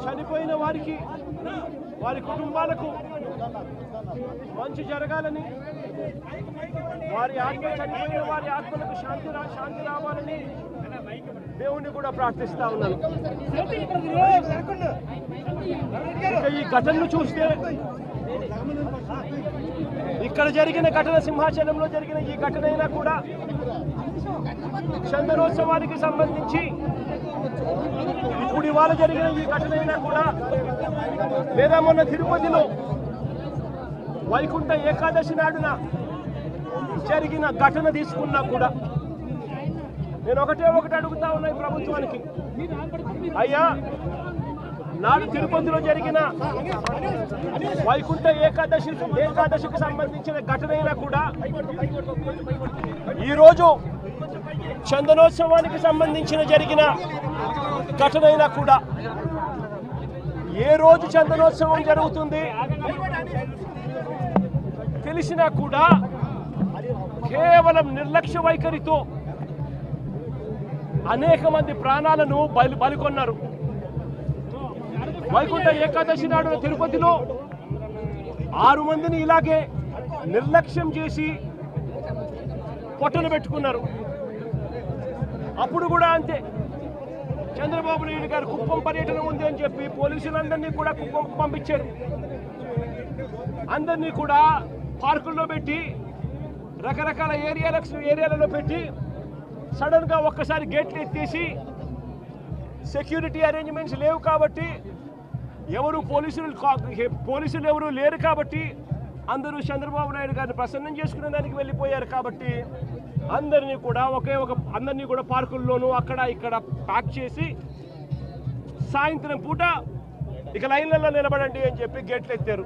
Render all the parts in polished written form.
చనిపోయిన వారికి వారి కుటుంబాలకు మంచి జరగాలని, వారి ఆత్మ చనిపోయిన వారి ఆత్మలకు శాంతి రావాలని దేవుణ్ణి కూడా ప్రార్థిస్తా ఉన్నాను. ఈ ఘటనను చూస్తే, ఇక్కడ జరిగిన ఘటన, సింహాచలంలో జరిగిన ఈ ఘటన అయినా కూడా చందనోత్సవానికి సంబంధించి ఇప్పుడు ఇవాళ జరిగిన ఈ ఘటన అయినా కూడా, లేదా మొన్న తిరుపతిలో వైకుంఠ ఏకాదశి నాడున జరిగిన ఘటన తీసుకున్నా కూడా, నేను ఒకటి అడుగుతా ఉన్నా ఈ ప్రభుత్వానికి, అయ్యా నాడు తిరుపతిలో జరిగిన వైకుంఠ ఏకాదశికి సంబంధించిన ఘటన అయినా కూడా, ఈరోజు చందనోత్సవానికి సంబంధించిన జరిగిన ఘటన అయినా కూడా, ఏ రోజు చందనోత్సవం జరుగుతుంది తెలిసినా కూడా కేవలం నిర్లక్ష్య వైఖరితో అనేక మంది ప్రాణాలను బలికొన్నారు. వైకుంఠ ఏకాదశి నాడు తిరుపతిలో 6 మందిని ఇలాగే నిర్లక్ష్యం చేసి పొట్టలు పెట్టుకున్నారు. అప్పుడు కూడా అంతే, చంద్రబాబు నాయుడు గారు కుప్పం పర్యటన ఉంది అని చెప్పి పోలీసులందరినీ కూడా కుప్పంకు పంపించారు. అందరినీ కూడా పార్కుల్లో పెట్టి, రకరకాల ఏరియాలలో పెట్టి, సడన్గా ఒక్కసారి గేట్లు ఎత్తేసి, సెక్యూరిటీ అరేంజ్మెంట్స్ లేవు కాబట్టి, పోలీసులు ఎవరు లేరు కాబట్టి, అందరూ చంద్రబాబు నాయుడు గారిని ప్రసన్నం చేసుకునే దానికి వెళ్ళిపోయారు కాబట్టి, అందరినీ కూడా పార్కుల్లోనూ అక్కడ ఇక్కడ ప్యాక్ చేసి, సాయంత్రం పూట ఇక లైన్లలో నిలబడండి అని చెప్పి గేట్లు ఎత్తారు.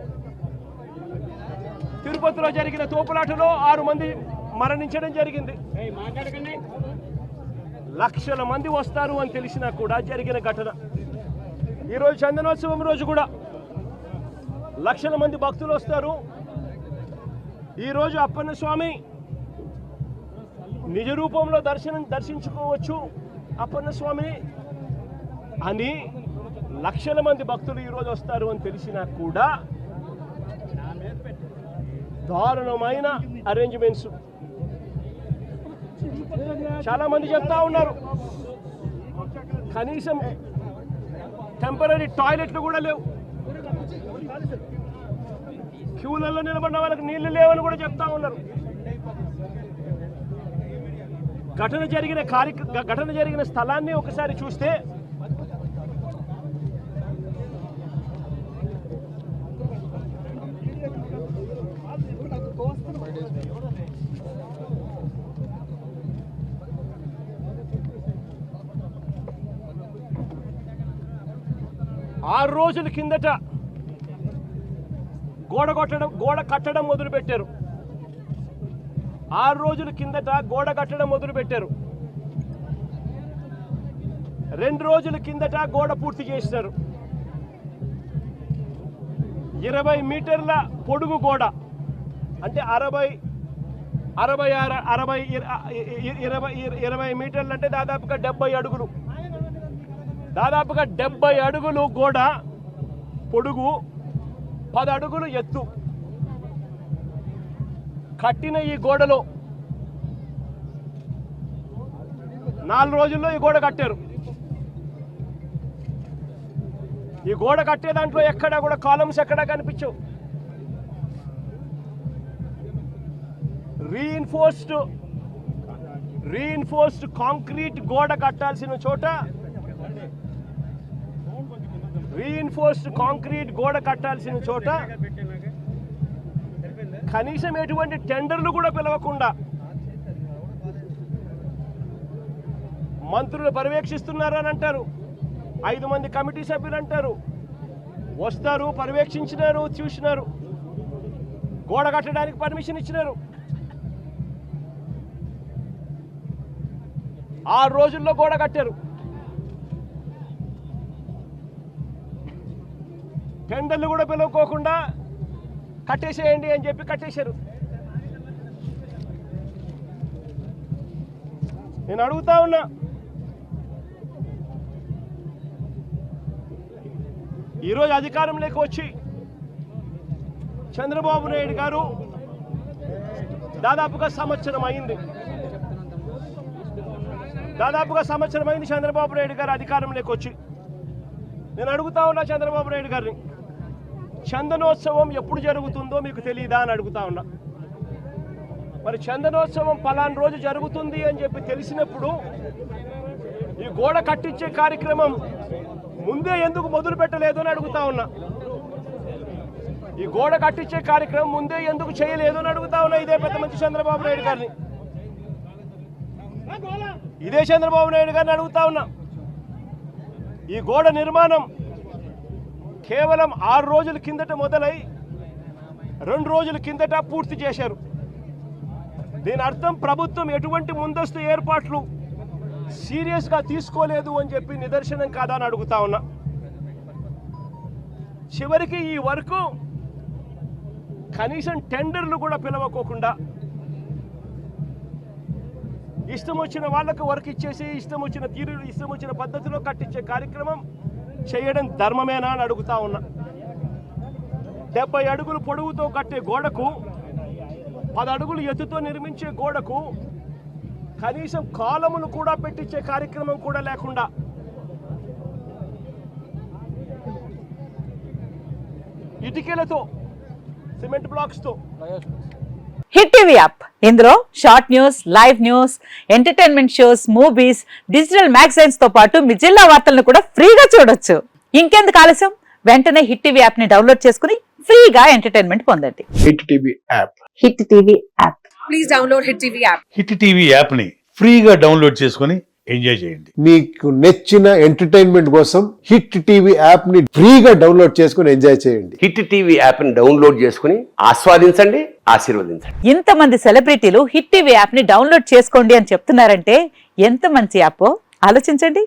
తిరుపతిలో జరిగిన తోపులాటలో 6 మంది మరణించడం జరిగింది. లక్షల మంది వస్తారు అని తెలిసినా కూడా జరిగిన ఘటన. ఈరోజు చందనోత్సవం రోజు కూడా లక్షల మంది భక్తులు వస్తారు. ఈరోజు అప్పన్న స్వామి నిజ రూపంలో దర్శించుకోవచ్చు అప్పన్న స్వామిని అని లక్షల మంది భక్తులు ఈరోజు వస్తారు అని తెలిసినా కూడా దారుణమైన అరేంజ్మెంట్స్. చాలా మంది చెప్తా ఉన్నారు, కనీసం టెంపరీ టాయిలెట్లు కూడా లేవు, క్యూలలో నిలబడిన వాళ్ళకి నీళ్లు లేవని కూడా చెప్తా ఉన్నారు. ఘటన జరిగిన స్థలాన్ని ఒకసారి చూస్తే, ఆరు రోజుల కిందట గోడ కట్టడం మొదలుపెట్టారు. 6 రోజుల కిందట గోడ కట్టడం మొదలుపెట్టారు. 2 రోజుల కిందట గోడ పూర్తి చేశారు. 20 మీటర్ల పొడుగు గోడ, అంటే 20 మీటర్లు అంటే దాదాపుగా 70 అడుగులు. దాదాపుగా 70 అడుగులు గోడ పొడుగు, 10 అడుగులు ఎత్తు కట్టిన ఈ గోడలో 4 రోజుల్లో ఈ గోడ కట్టారు. ఈ గోడ కట్టే దాంట్లో ఎక్కడా కూడా కాలమ్స్ ఎక్కడా కనిపించవు. రీఇన్ఫోర్స్డ్ కాంక్రీట్ గోడ కట్టాల్సిన చోట, కనీసం ఎటువంటి టెండర్లు కూడా పిలవకుండా మంత్రులు పర్యవేక్షిస్తున్నారని అంటారు. 5 మంది కమిటీ సభ్యులు అంటారు, వస్తారు, పర్యవేక్షించినారు, చూసినారు, గోడ కట్టడానికి పర్మిషన్ ఇచ్చినారు. 6 రోజుల్లో గోడ కట్టారు. టెండర్లు కూడా పిలువకోకుండా కట్టేసేయండి అని చెప్పి కట్టేశారు. నేను అడుగుతా ఉన్నా, ఈరోజు అధికారంలోకి వచ్చి చంద్రబాబు నాయుడు గారు దాదాపుగా సంవత్సరం అయింది చంద్రబాబు నాయుడు గారు అధికారంలోకి వచ్చి. నేను అడుగుతా ఉన్నా చంద్రబాబు నాయుడు గారిని, చందనోత్సవం ఎప్పుడు జరుగుతుందో మీకు తెలియదా అని అడుగుతా ఉన్నా. మరి చందనోత్సవం పలానా రోజు జరుగుతుంది అని చెప్పి తెలిసినప్పుడు ఈ గోడ కట్టించే కార్యక్రమం ముందే ఎందుకు మొదలు పెట్టలేదు అని అడుగుతా ఉన్నా. ఈ గోడ కట్టించే కార్యక్రమం ముందే ఎందుకు చేయలేదు అని అడుగుతా ఉన్నా ఇదే పెద్ద మంచి చంద్రబాబు నాయుడు గారిని. ఇదే చంద్రబాబు నాయుడు గారిని అడుగుతా ఉన్నా. ఈ గోడ నిర్మాణం కేవలం 6 రోజుల కిందట మొదలై 2 రోజుల కిందట పూర్తి చేశారు. దీని అర్థం ప్రభుత్వం ఎటువంటి ముందస్తు ఏర్పాట్లు సీరియస్గా తీసుకోలేదు అని చెప్పి నిదర్శనం కాదా అని అడుగుతా ఉన్నా. చివరికి ఈ వర్క్ కనీసం టెండర్లు కూడా పిలవకోకుండా ఇష్టం వచ్చిన వాళ్ళకు వర్క్ ఇచ్చేసి ఇష్టం వచ్చిన తీరు ఇష్టం వచ్చిన పద్ధతిలో కట్టించే కార్యక్రమం చేయడం ధర్మమేనా అని అడుగుతా ఉన్నా. 70 అడుగులు పొడవుతో కట్టే గోడకు 10 అడుగులు ఎత్తుతో నిర్మించే గోడకు కనీసం కాలములు కూడా పెట్టించే కార్యక్రమం కూడా లేకుండా ఇటుకలతో సిమెంట్ బ్లాక్స్ తో హిట్ టీవీ యాప్ ఇందులో short news, live news, entertainment shows, movies, digital magazines తో పాటు మీ జిల్లా వార్తలను కూడా ఫ్రీగా చూడొచ్చు. ఇంకెందుకు ఆలస్యం, వెంటనే హిట్ టీవీ యాప్ ని డౌన్లోడ్ చేసుకుని ఫ్రీగా ఎంటర్టైన్మెంట్ పొందండి. Hit TV app. Hit TV app please download hit TV app. Hit TV app ని ఫ్రీగా డౌన్లోడ్ చేసుకుని ఎంజాయ్ చేయండి. మీకు నచ్చిన ఎంటర్టైన్మెంట్ కోసం హిట్ టీవీ యాప్ ని ఫ్రీగా డౌన్లోడ్ చేసుకుని ఎంజాయ్ చేయండి. హిట్ టీవీ యాప్ ని డౌన్లోడ్ చేసుకుని ఆస్వాదించండి, ఆశీర్వదించండి. ఇంతమంది సెలబ్రిటీలు హిట్ టీవీ యాప్ ని డౌన్లోడ్ చేసుకోండి అని చెప్తున్నారంటే ఎంత మంచి యాప్ ఆలోచించండి.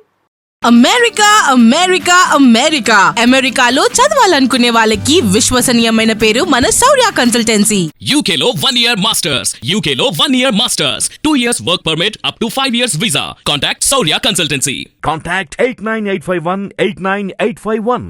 అమెరికా అమెరికా అమెరికా అమెరికాలో చదవాలనుకునే వాళ్ళకి విశ్వసనీయమైన పేరు మన శౌర్య కన్సల్టెన్సీ. UK లో 1 year masters, UK లో 1 year masters, 2 years work permit up to 5 years visa. Contact Saurya Consultancy. Contact 89851 89851.